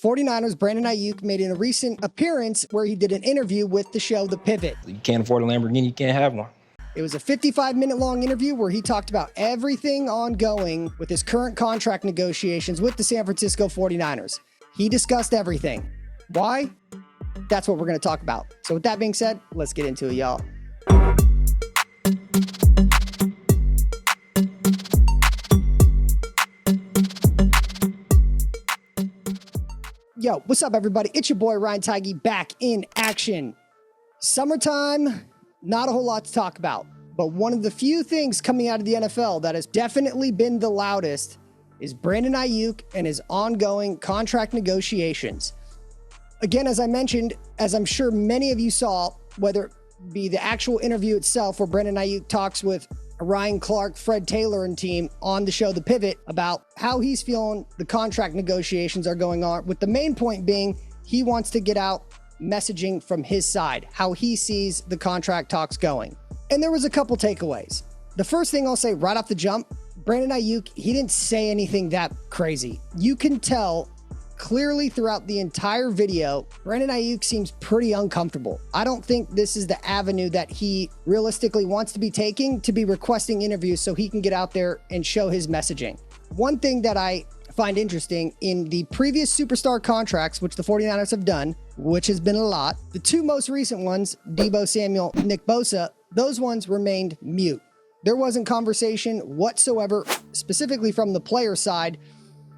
49ers Brandon Aiyuk made a recent appearance where he did an interview with the show The Pivot. You can't afford a Lamborghini, you can't have one. It was a 55-minute long interview where he talked about everything ongoing with his current contract negotiations with the San Francisco 49ers. He discussed everything. Why? That's what we're going to talk about. So with that being said, let's get into it, y'all. Yo, what's up, everybody? It's your boy, Ryan Tigey, back in action. Summertime, not a whole lot to talk about, but one of the few things coming out of the NFL that has definitely been the loudest is Brandon Aiyuk and his ongoing contract negotiations. Again, as I mentioned, as I'm sure many of you saw, whether it be the actual interview itself where Brandon Aiyuk talks with Ryan Clark, Fred Taylor, and team on the show The Pivot about how he's feeling the contract negotiations are going on, with the main point being he wants to get out messaging from his side, how he sees the contract talks going. And there was a couple takeaways. The first thing I'll say right off the jump, Brandon Aiyuk, he didn't say anything that crazy. You can tell clearly throughout the entire video, Brandon Aiyuk seems pretty uncomfortable. I don't think this is the avenue that he realistically wants to be taking, to be requesting interviews so he can get out there and show his messaging. One thing that I find interesting in the previous superstar contracts, which the 49ers have done, which has been a lot, the two most recent ones, Deebo Samuel, Nick Bosa, those ones remained mute. There wasn't conversation whatsoever, specifically from the player side,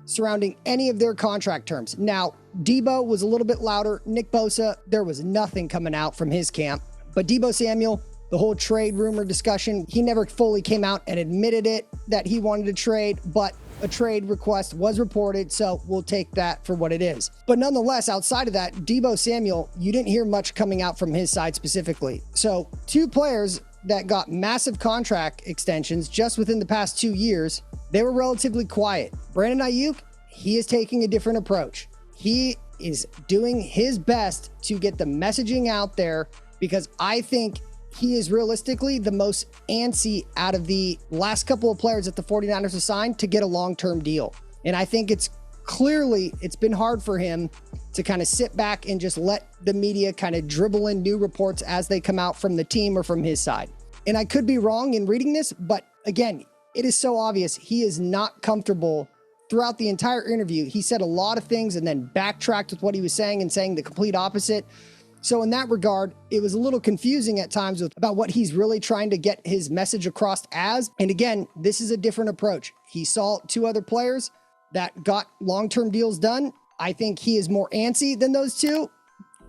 surrounding any of their contract terms. Now, Deebo was a little bit louder. Nick Bosa, there was nothing coming out from his camp. But Deebo Samuel, the whole trade rumor discussion, he never fully came out and admitted it that he wanted to trade, but a trade request was reported, so we'll take that for what it is. But nonetheless, outside of that, Deebo Samuel, you didn't hear much coming out from his side specifically. So two players that got massive contract extensions just within the past 2 years, they were relatively quiet. Brandon Aiyuk, he is taking a different approach. He is doing his best to get the messaging out there, because I think he is realistically the most antsy out of the last couple of players that the 49ers have signed to get a long-term deal. And I think it's been hard for him to kind of sit back and just let the media kind of dribble in new reports as they come out from the team or from his side. And I could be wrong in reading this, but again, it is so obvious he is not comfortable. Throughout the entire interview, he said a lot of things and then backtracked with what he was saying and saying the complete opposite. So in that regard, it was a little confusing at times about what he's really trying to get his message across as. And again, this is a different approach. He saw two other players that got long-term deals done. I think he is more antsy than those two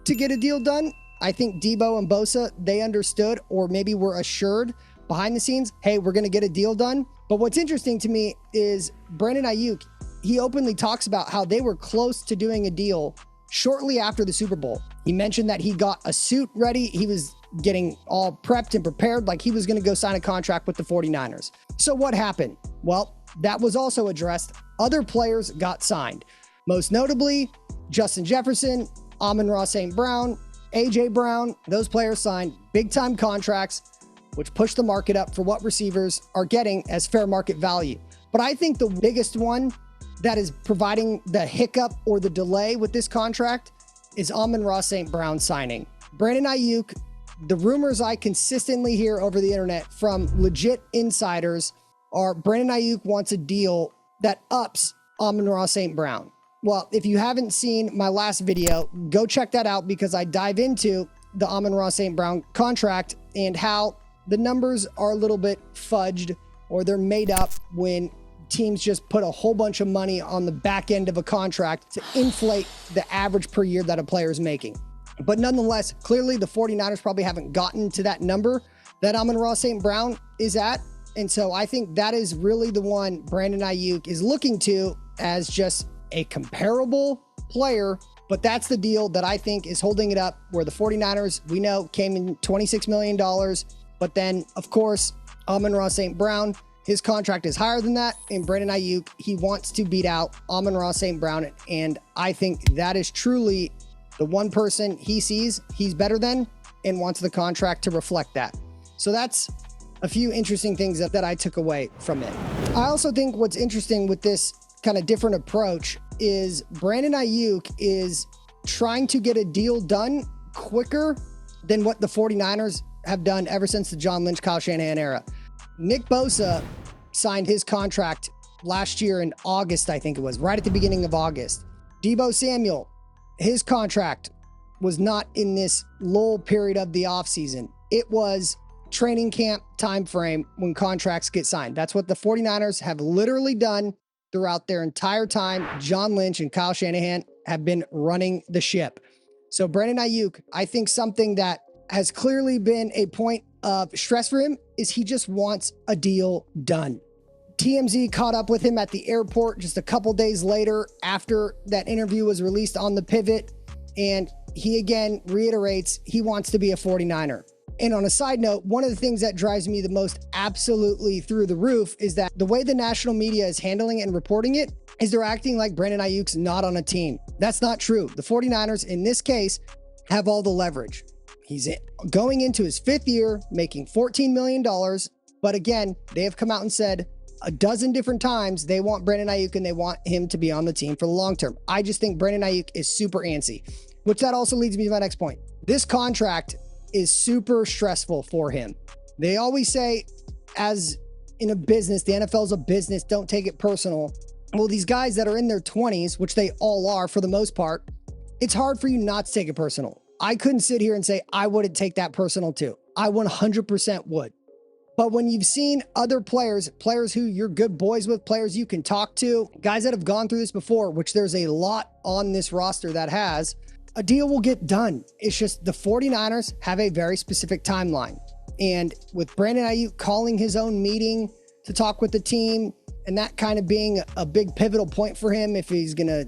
to get a deal done. I think Deebo and Bosa, they understood, or maybe were assured behind the scenes, hey, we're going to get a deal done. But what's interesting to me is Brandon Aiyuk, he openly talks about how they were close to doing a deal shortly after the Super Bowl. He mentioned that he got a suit ready. He was getting all prepped and prepared like he was going to go sign a contract with the 49ers. So what happened? Well, that was also addressed. Other players got signed. Most notably, Justin Jefferson, Amon-Ra St. Brown, A.J. Brown. Those players signed big-time contracts, which pushed the market up for what receivers are getting as fair market value. But I think the biggest one that is providing the hiccup or the delay with this contract is Amon-Ra St. Brown signing. Brandon Aiyuk, the rumors I consistently hear over the internet from legit insiders are Brandon Aiyuk wants a deal that ups Amon-Ra St. Brown. Well, if you haven't seen my last video, go check that out, because I dive into the Amon-Ra St. Brown contract and how the numbers are a little bit fudged, or they're made up when teams just put a whole bunch of money on the back end of a contract to inflate the average per year that a player is making. But nonetheless, clearly the 49ers probably haven't gotten to that number that Amon-Ra St. Brown is at. And so I think that is really the one Brandon Aiyuk is looking to as just a comparable player. But that's the deal that I think is holding it up, where the 49ers, we know, came in $26 million. But then, of course, Amon-Ra St. Brown, his contract is higher than that. And Brandon Aiyuk, he wants to beat out Amon-Ra St. Brown. And I think that is truly the one person he sees he's better than and wants the contract to reflect that. So that's a few interesting things that I took away from it. I also think what's interesting with this kind of different approach is Brandon Aiyuk is trying to get a deal done quicker than what the 49ers have done ever since the John Lynch, Kyle Shanahan era. Nick Bosa signed his contract last year in August, I think it was, right at the beginning of August. Deebo Samuel, his contract was not in this lull period of the offseason. It was training camp timeframe when contracts get signed. That's what the 49ers have literally done throughout their entire time. John Lynch and Kyle Shanahan have been running the ship. So Brandon Aiyuk, I think something that has clearly been a point of stress for him is he just wants a deal done. TMZ caught up with him at the airport just a couple days later after that interview was released on The Pivot. And he again reiterates he wants to be a 49er. And on a side note, one of the things that drives me the most absolutely through the roof is that the way the national media is handling it and reporting it is they're acting like Brandon Aiyuk's not on a team. That's not true. The 49ers in this case have all the leverage. He's going into his 5th year, making $14 million. But again, they have come out and said a dozen different times they want Brandon Aiyuk and they want him to be on the team for the long term. I just think Brandon Aiyuk is super antsy, which that also leads me to my next point. This contract is super stressful for him. They always say, as in a business, the NFL is a business, don't take it personal. Well, these guys that are in their 20s, which they all are for the most part, it's hard for you not to take it personal. I couldn't sit here and say I wouldn't take that personal too. I 100% would. But when you've seen other players who you're good boys with, players you can talk to, guys that have gone through this before, which there's a lot on this roster that has, a deal will get done. It's just the 49ers have a very specific timeline. And with Brandon Aiyuk calling his own meeting to talk with the team, and that kind of being a big pivotal point for him if he's going to,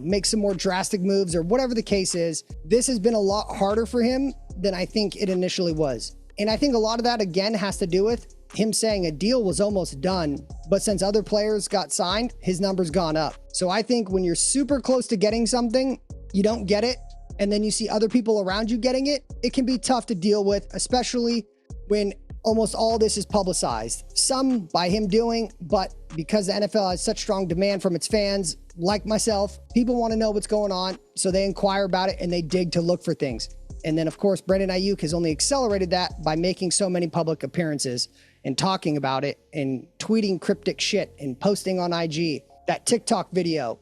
make some more drastic moves or whatever the case is, this has been a lot harder for him than I think it initially was. And I think a lot of that, again, has to do with him saying a deal was almost done, but since other players got signed, his number's gone up. So I think when you're super close to getting something, you don't get it, and then you see other people around you getting it, it can be tough to deal with, especially when almost all this is publicized. Some by him doing, but because the NFL has such strong demand from its fans, like myself, people want to know what's going on, so they inquire about it and they dig to look for things. And then, of course, Brandon Aiyuk has only accelerated that by making so many public appearances and talking about it and tweeting cryptic shit and posting on IG. That TikTok video,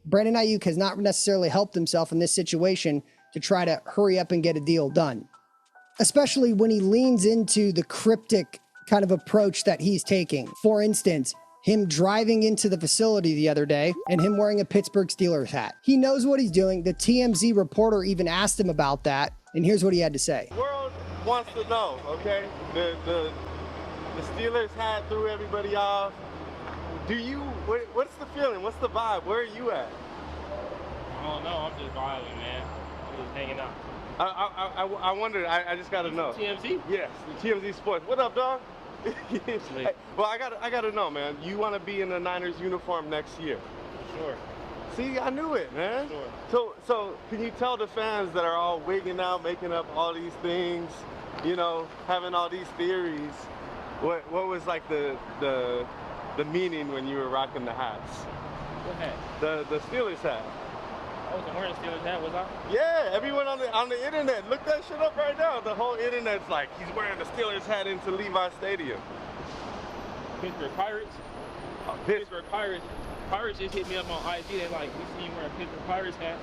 Brandon Aiyuk has not necessarily helped himself in this situation to try to hurry up and get a deal done, especially when he leans into the cryptic kind of approach that he's taking. For instance, him driving into the facility the other day and him wearing a Pittsburgh Steelers hat. He knows what he's doing. The TMZ reporter even asked him about that, and here's what he had to say. The world wants to know, okay? The Steelers hat threw everybody off. What's the feeling? What's the vibe? Where are you at? I don't know. I'm just vibing, man. I'm just hanging out. I wonder. I just gotta know. TMZ? Yes, the TMZ Sports. What up, dog? Hey, well, I gotta know, man. You want to be in the Niners uniform next year? Sure. See, I knew it, man. Sure. So can you tell the fans that are all wigging out, making up all these things, having all these theories, what was like the meaning when you were rocking the hats? What hat? The Steelers hat. I wasn't wearing a Steelers hat, was I? Yeah, everyone on the internet, look that shit up right now. The whole internet's like, he's wearing the Steelers hat into Levi Stadium. Pittsburgh Pirates? Pittsburgh Pirates. Pirates just hit me up on IG. They're like, we see you wearing a Pittsburgh Pirates hat.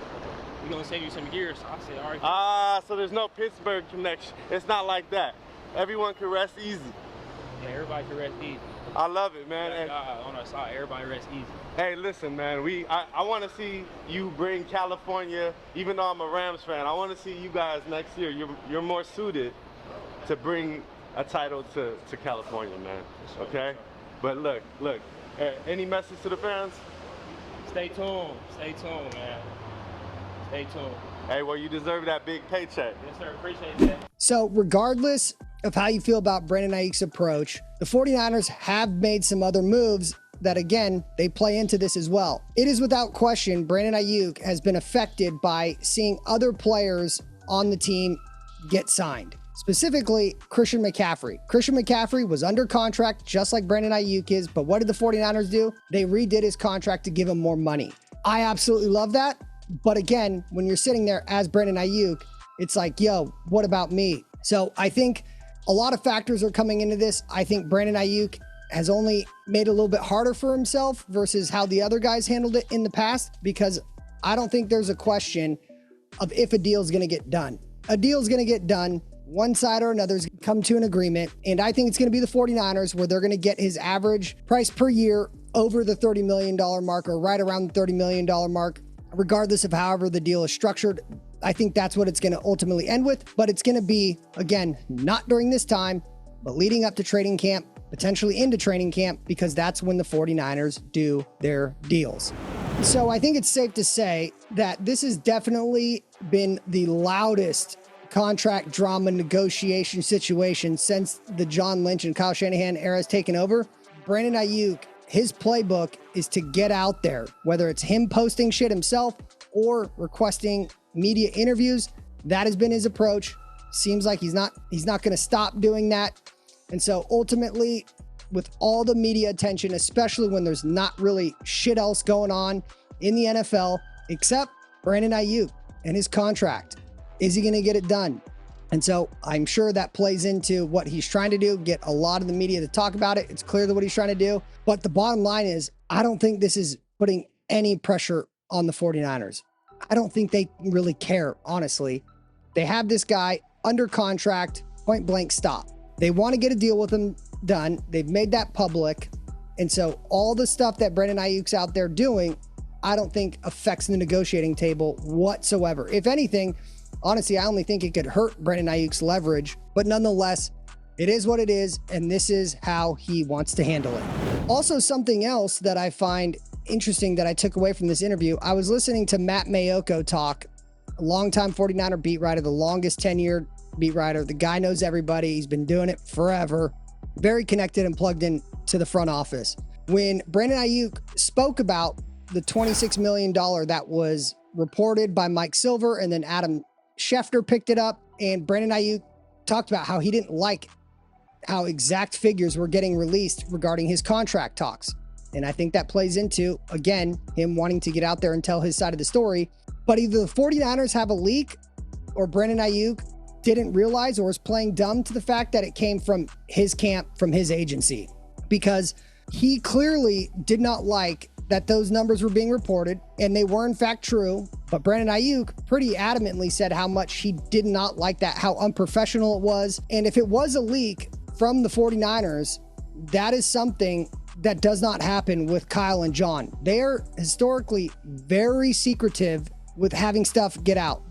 We're going to send you some gear. So I said, all right. Ah, so there's no Pittsburgh connection. It's not like that. Everyone can rest easy. Yeah, everybody can rest easy. I love it, man. And on our side, everybody rest easy. Hey, listen, man. I want to see you bring California. Even though I'm a Rams fan, I want to see you guys next year. You're more suited to bring a title to California, man. Sure, okay. Sure. But look. Any message to the fans? Stay tuned. Stay tuned, man. Stay tuned. Hey, well, you deserve that big paycheck. Yes, sir. Appreciate that. So regardless of how you feel about Brandon Aiyuk's approach, the 49ers have made some other moves that, again, they play into this as well. It is without question Brandon Aiyuk has been affected by seeing other players on the team get signed. Specifically, Christian McCaffrey. Christian McCaffrey was under contract just like Brandon Aiyuk is, but what did the 49ers do? They redid his contract to give him more money. I absolutely love that. But again, when you're sitting there as Brandon Aiyuk, it's like, yo, what about me? So I think a lot of factors are coming into this. I think Brandon Aiyuk has only made it a little bit harder for himself versus how the other guys handled it in the past, because I don't think there's a question of if a deal is going to get done. A deal is going to get done. One side or another is going to come to an agreement. And I think it's going to be the 49ers where they're going to get his average price per year over the $30 million mark, or right around the $30 million mark, regardless of however the deal is structured. I think that's what it's going to ultimately end with. But it's going to be, again, not during this time, but leading up to training camp, potentially into training camp, because that's when the 49ers do their deals. So I think it's safe to say that this has definitely been the loudest contract drama negotiation situation since the John Lynch and Kyle Shanahan era has taken over. Brandon Aiyuk, his playbook is to get out there, whether it's him posting shit himself or requesting media interviews. That has been his approach. Seems like he's not going to stop doing that. And so ultimately, with all the media attention, especially when there's not really shit else going on in the NFL, except Brandon Aiyuk and his contract, is he going to get it done? And so I'm sure that plays into what he's trying to do, get a lot of the media to talk about it. It's clear that what he's trying to do. But the bottom line is, I don't think this is putting any pressure on the 49ers. I don't think they really care, honestly. They have this guy under contract, point blank, stop. They want to get a deal with him done. They've made that public. And so all the stuff that Brandon Aiyuk's out there doing, I don't think affects the negotiating table whatsoever. If anything, honestly, I only think it could hurt Brandon Aiyuk's leverage, but nonetheless, it is what it is, and this is how he wants to handle it. Also, something else that I find interesting that I took away from this interview, I was listening to Matt Mayoko talk, a longtime 49er beat writer, the longest tenured beat writer. The guy knows everybody. He's been doing it forever. Very connected and plugged in to the front office. When Brandon Aiyuk spoke about the $26 million that was reported by Mike Silver, and then Adam Schefter picked it up, and Brandon Aiyuk talked about how he didn't like how exact figures were getting released regarding his contract talks. And I think that plays into, again, him wanting to get out there and tell his side of the story. But either the 49ers have a leak, or Brandon Aiyuk didn't realize, or is playing dumb to the fact that it came from his camp, from his agency, because he clearly did not like that those numbers were being reported, and they were in fact true. But Brandon Aiyuk pretty adamantly said how much he did not like that, how unprofessional it was. And if it was a leak from the 49ers, that is something that does not happen with Kyle and John. They're historically very secretive with having stuff get out.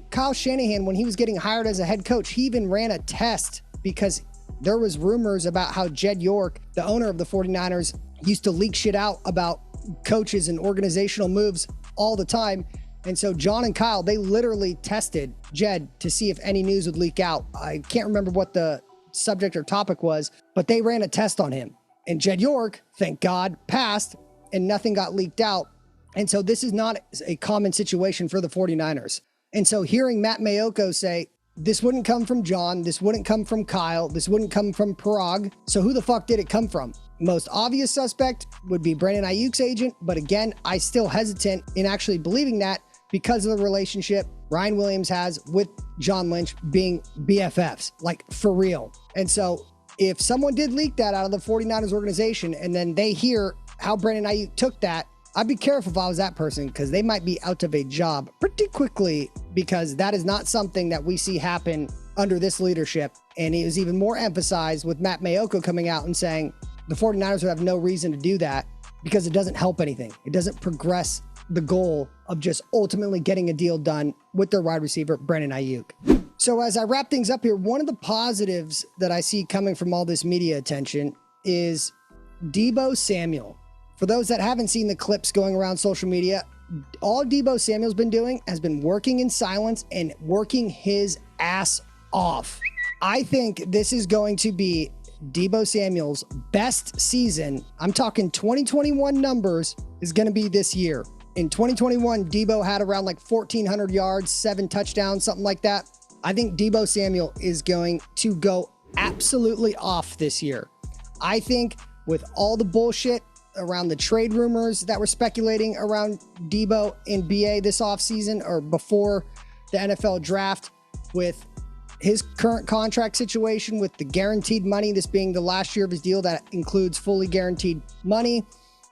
Kyle Shanahan, when he was getting hired as a head coach, he even ran a test because there was rumors about how Jed York, the owner of the 49ers, used to leak shit out about coaches and organizational moves all the time. And so John and Kyle, they literally tested Jed to see if any news would leak out. I can't remember what the subject or topic was, but they ran a test on him. And Jed York, thank God, passed, and nothing got leaked out. And so this is not a common situation for the 49ers. And so hearing Matt Mayoko say, this wouldn't come from John, this wouldn't come from Kyle, this wouldn't come from Parag. So who the fuck did it come from? Most obvious suspect would be Brandon Aiyuk's agent. But again, I still hesitant in actually believing that because of the relationship Ryan Williams has with John Lynch being BFFs, like for real. And so if someone did leak that out of the 49ers organization, and then they hear how Brandon Aiyuk took that, I'd be careful if I was that person, because they might be out of a job pretty quickly, because that is not something that we see happen under this leadership. And it was even more emphasized with Matt Mayoko coming out and saying the 49ers would have no reason to do that because it doesn't help anything. It doesn't progress the goal of just ultimately getting a deal done with their wide receiver, Brandon Aiyuk. So as I wrap things up here, one of the positives that I see coming from all this media attention is Deebo Samuel. For those that haven't seen the clips going around social media, all Deebo Samuel's been doing has been working in silence and working his ass off. I think this is going to be Deebo Samuel's best season. I'm talking 2021 numbers is going to be this year. In 2021, Deebo had around like 1,400 yards, 7 touchdowns, something like that. I think Deebo Samuel is going to go absolutely off this year. I think with all the bullshit around the trade rumors that were speculating around Deebo and BA this offseason or before the NFL draft, with his current contract situation with the guaranteed money, this being the last year of his deal that includes fully guaranteed money,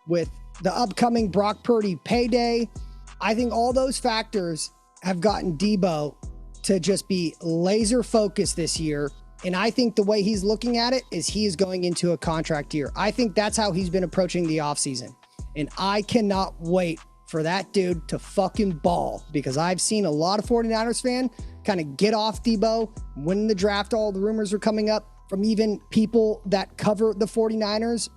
with the upcoming Brock Purdy payday. I think all those factors have gotten Deebo to just be laser focused this year. And I think the way he's looking at it is he is going into a contract year. I think that's how he's been approaching the offseason. And I cannot wait for that dude to fucking ball, because I've seen a lot of 49ers fan kind of get off Deebo. When the draft, all the rumors were coming up from even people that cover the 49ers.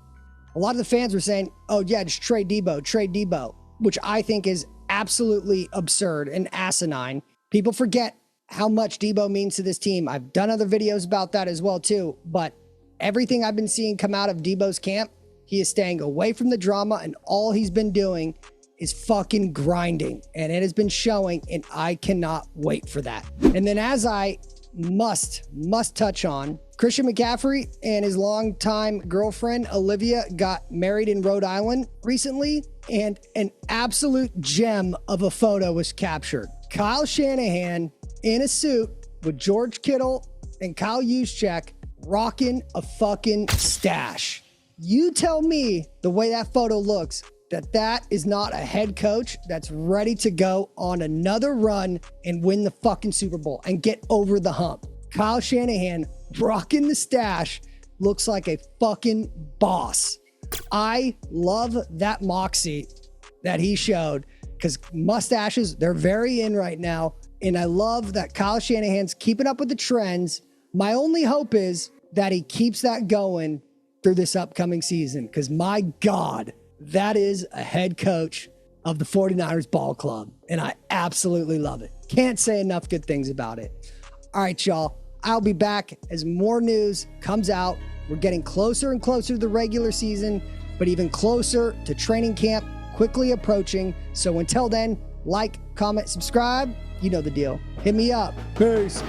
A lot of the fans were saying, oh yeah, just trade Deebo, which I think is absolutely absurd and asinine. People forget how much Deebo means to this team. I've done other videos about that as well too, but everything I've been seeing come out of Deebo's camp, he is staying away from the drama, and all he's been doing is fucking grinding, and it has been showing, and I cannot wait for that. And then, as I must touch on, Christian McCaffrey and his longtime girlfriend Olivia got married in Rhode Island recently, and an absolute gem of a photo was captured. Kyle Shanahan in a suit with George Kittle and Kyle Juszczyk rocking a fucking stash. You tell me the way that photo looks, that is not a head coach that's ready to go on another run and win the fucking Super Bowl and get over the hump. Kyle Shanahan rocking the stash looks like a fucking boss. I love that moxie that he showed, because mustaches, they're very in right now. And I love that Kyle Shanahan's keeping up with the trends. My only hope is that he keeps that going through this upcoming season, because my God, that is a head coach of the 49ers ball club. And I absolutely love it. Can't say enough good things about it. All right, y'all. I'll be back as more news comes out. We're getting closer and closer to the regular season, but even closer to training camp quickly approaching. So until then, like, comment, subscribe. You know the deal. Hit me up. Peace.